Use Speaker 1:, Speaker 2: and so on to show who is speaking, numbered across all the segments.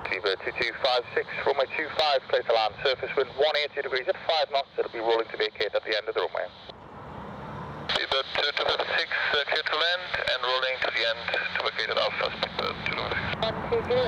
Speaker 1: Divert 2256, runway 25, clear to land, surface wind 180 degrees at 5 knots, it'll be rolling to vacate at the end of the runway.
Speaker 2: Divert 2256, clear to land and rolling to the end to vacate at Alpha, speedbird 206.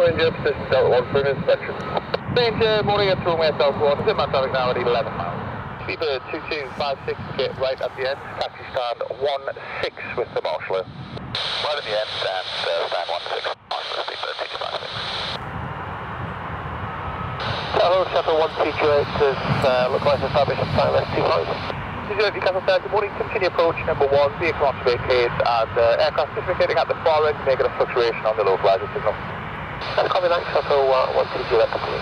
Speaker 1: Ranger, position Delta 1 for an inspection. Ranger, morning at runway Delta 1, in my traffic now at 11 miles. Divert 2256, get right at the end, taxi stand 16 with the marshaller.
Speaker 2: Right at the end, stand 16, marshaller, speedbird 2256.
Speaker 1: Hello, Shuttle 128 is localized established time S25. Newcastle Airport, good morning, continue approach number 1, vehicle on to vacate, and aircraft is vacating at the far end, making a fluctuation on the localizer signal. Copy, thanks, Shuttle 128 complete.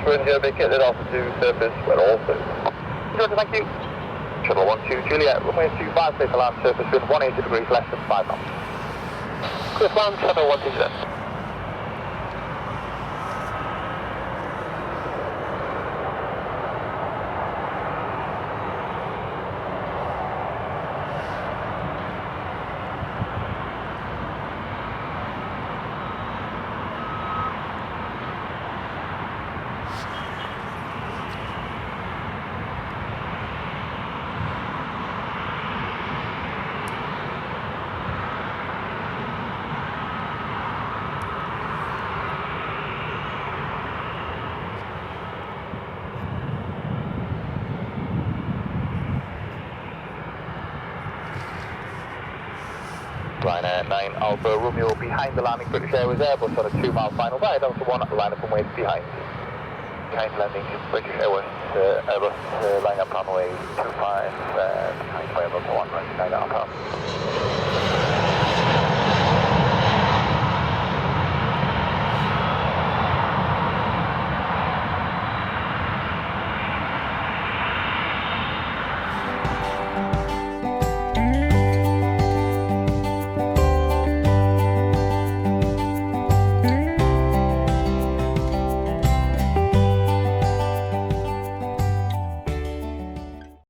Speaker 2: Ranger, vacated altitude, surface, when all clear.
Speaker 1: Roger, thank you. Shuttle 12 Juliet, runway 25, clear to land, surface wind 180 degrees, less than 5 knots. Clear to land, Shuttle 12 Juliet. Ryanair 9 Alpha Romeo behind the landing, British Airways Airbus on a 2-mile final ride, Delta 1 line up and wait behind. Behind landing, British Airways Airbus line up runway 25, behind Delta 1 right behind Alpha.